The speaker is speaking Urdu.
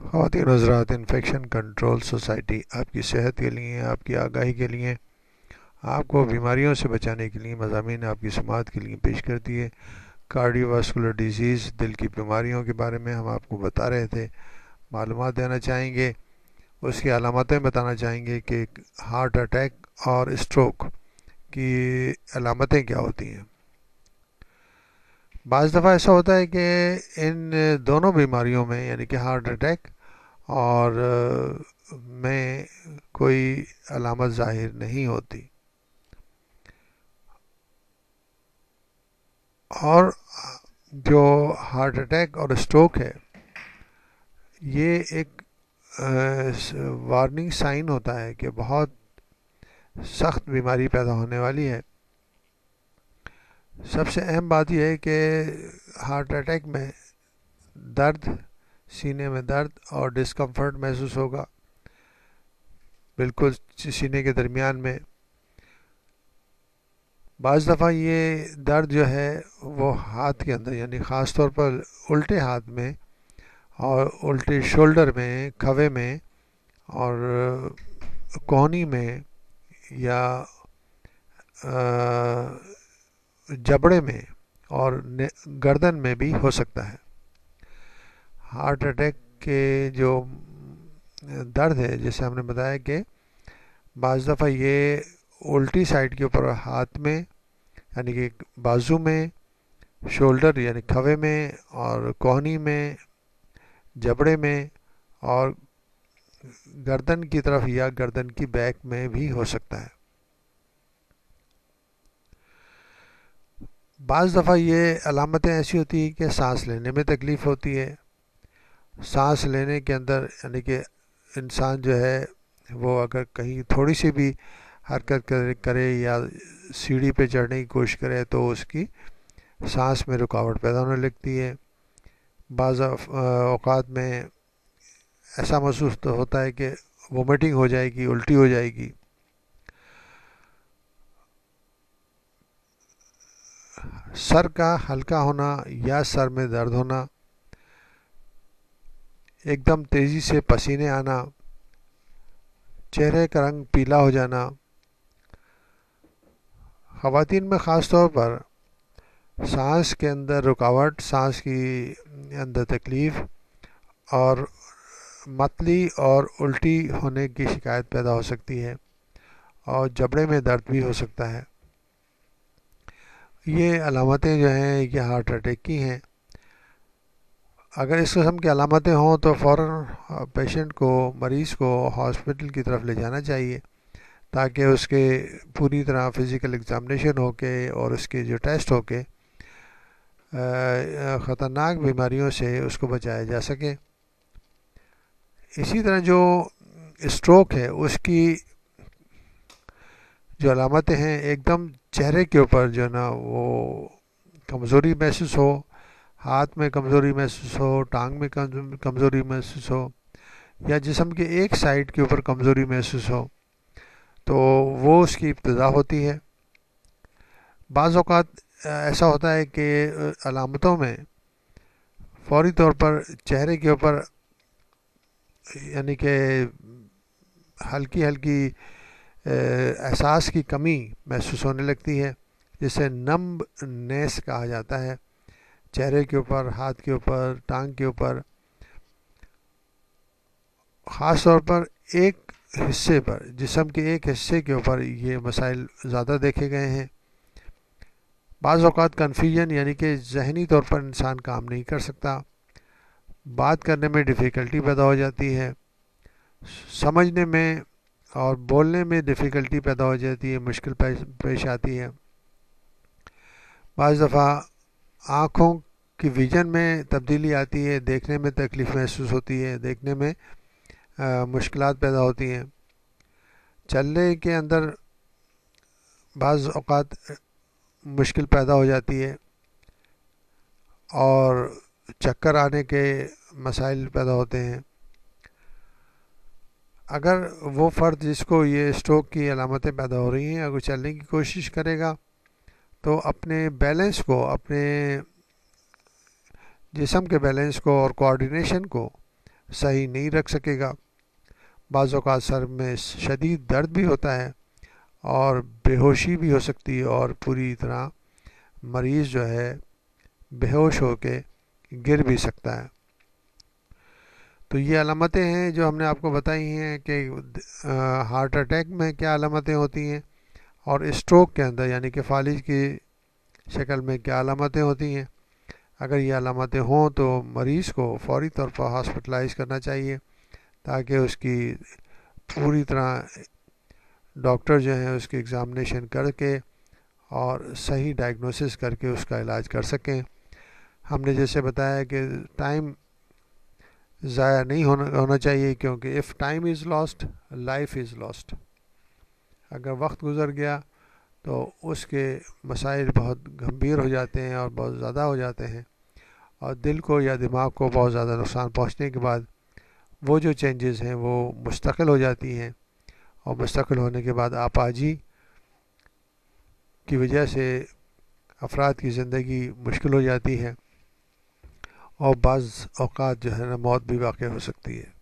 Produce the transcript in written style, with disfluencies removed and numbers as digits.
خواتین حضرات، انفیکشن کنٹرول سوسائٹی آپ کی صحت کے لیے، آپ کی آگاہی کے لیے، آپ کو بیماریوں سے بچانے کے لیے مضامین آپ کی سماعت کے لیے پیش کرتی ہے۔ کارڈیو واسکولر ڈیزیز، دل کی بیماریوں کے بارے میں ہم آپ کو بتا رہے تھے، معلومات دینا چاہیں گے، اس کی علامتیں بتانا چاہیں گے کہ ہارٹ اٹیک اور اسٹروک کی علامتیں کیا ہوتی ہیں۔ بعض دفعہ ایسا ہوتا ہے کہ ان دونوں بیماریوں میں، یعنی کہ ہارٹ اٹیک اور میں کوئی علامت ظاہر نہیں ہوتی، اور جو ہارٹ اٹیک اور اسٹروک ہے یہ ایک وارننگ سائن ہوتا ہے کہ بہت سخت بیماری پیدا ہونے والی ہے۔ سب سے اہم بات یہ ہے کہ ہارٹ اٹیک میں درد، سینے میں درد اور ڈسکمفرٹ محسوس ہوگا بالکل سینے کے درمیان میں۔ بعض دفعہ یہ درد جو ہے وہ ہاتھ کے اندر، یعنی خاص طور پر الٹے ہاتھ میں اور الٹے شولڈر میں، کھوے میں اور کوہنی میں یا جبڑے میں اور گردن میں بھی ہو سکتا ہے۔ ہارٹ اٹیک کے جو درد ہے، جیسے ہم نے بتایا کہ بعض دفعہ یہ الٹی سائڈ کے اوپر ہاتھ میں، یعنی کہ بازو میں، شولڈر یعنی کھوے میں اور کوہنی میں، جبڑے میں اور گردن کی طرف یا گردن کی بیک میں بھی ہو سکتا ہے۔ بعض دفعہ یہ علامتیں ایسی ہوتی ہیں کہ سانس لینے میں تکلیف ہوتی ہے۔ سانس لینے کے اندر، یعنی کہ انسان جو ہے وہ اگر کہیں تھوڑی سی بھی حرکت کرے یا سیڑھی پہ چڑھنے کی کوشش کرے تو اس کی سانس میں رکاوٹ پیدا ہونے لگتی ہے۔ بعض اوقات میں ایسا محسوس ہوتا ہے کہ وومیٹنگ ہو جائے گی، الٹی ہو جائے گی۔ سر کا ہلکا ہونا یا سر میں درد ہونا، ایک دم تیزی سے پسینے آنا، چہرے کا رنگ پیلا ہو جانا۔ خواتین میں خاص طور پر سانس کے اندر رکاوٹ، سانس کی اندر تکلیف اور متلی اور الٹی ہونے کی شکایت پیدا ہو سکتی ہے، اور جبڑے میں درد بھی ہو سکتا ہے۔ یہ علامتیں جو ہیں یہ ہارٹ اٹیک کی ہیں۔ اگر اس قسم کی علامتیں ہوں تو فوراً پیشنٹ کو، مریض کو ہاسپٹل کی طرف لے جانا چاہیے تاکہ اس کے پوری طرح فزیکل ایگزامینیشن ہو کے اور اس کے جو ٹیسٹ ہو کے خطرناک بیماریوں سے اس کو بچایا جا سکے۔ اسی طرح جو اسٹروک ہے اس کی جو علامتیں ہیں، ایک دم چہرے کے اوپر جو ہے نا وہ کمزوری محسوس ہو، ہاتھ میں کمزوری محسوس ہو، ٹانگ میں کمزوری محسوس ہو یا جسم کے ایک سائڈ کے اوپر کمزوری محسوس ہو، تو وہ اس کی ابتدا ہوتی ہے۔ بعض اوقات ایسا ہوتا ہے کہ علامتوں میں فوری طور پر چہرے کے اوپر، یعنی کہ ہلکی ہلکی احساس کی کمی محسوس ہونے لگتی ہے، جسے نمب نیس کہا جاتا ہے۔ چہرے کے اوپر، ہاتھ کے اوپر، ٹانگ کے اوپر، خاص طور پر ایک حصے پر، جسم کے ایک حصے کے اوپر یہ مسائل زیادہ دیکھے گئے ہیں۔ بعض اوقات کنفیوژن، یعنی کہ ذہنی طور پر انسان کام نہیں کر سکتا، بات کرنے میں ڈیفیکلٹی پیدا ہو جاتی ہے، سمجھنے میں اور بولنے میں ڈیفیکلٹی پیدا ہو جاتی ہے، مشکل پیش آتی ہے۔ بعض دفعہ آنکھوں کی ویژن میں تبدیلی آتی ہے، دیکھنے میں تکلیف محسوس ہوتی ہے، دیکھنے میں مشکلات پیدا ہوتی ہیں۔ چلنے کے اندر بعض اوقات مشکل پیدا ہو جاتی ہے اور چکر آنے کے مسائل پیدا ہوتے ہیں۔ اگر وہ فرد جس کو یہ اسٹروک کی علامتیں پیدا ہو رہی ہیں اگر چلنے کی کوشش کرے گا تو اپنے بیلنس کو، اپنے جسم کے بیلنس کو اور کوآرڈینیشن کو صحیح نہیں رکھ سکے گا. بعض اوقات سر میں شدید درد بھی ہوتا ہے اور بے ہوشی بھی ہو سکتی ہے اور پوری طرح مریض جو ہے بے ہوش ہو کے گر بھی سکتا ہے. تو یہ علامتیں ہیں جو ہم نے آپ کو بتائی ہیں کہ ہارٹ اٹیک میں کیا علامتیں ہوتی ہیں اور اسٹروک کے اندر یعنی کہ فالج کی شکل میں کیا علامتیں ہوتی ہیں. اگر یہ علامتیں ہوں تو مریض کو فوری طور پر ہاسپٹلائز کرنا چاہیے تاکہ اس کی پوری طرح ڈاکٹر جو ہیں اس کی ایگزامینیشن کر کے اور صحیح ڈائگنوسس کر کے اس کا علاج کر سکیں. ہم نے جیسے بتایا کہ ٹائم ضائع نہیں ہونا چاہیے کیونکہ if time is last life is last. اگر وقت گزر گیا تو اس کے مسائل بہت گمبھیر ہو جاتے ہیں اور بہت زیادہ ہو جاتے ہیں اور دل کو یا دماغ کو بہت زیادہ نقصان پہنچنے کے بعد وہ جو چینجز ہیں وہ مستقل ہو جاتی ہیں اور مستقل ہونے کے بعد آپاجی کی وجہ سے افراد کی زندگی مشکل ہو جاتی ہے اور بعض اوقات جو ہے نا موت بھی واقع ہو سکتی ہے.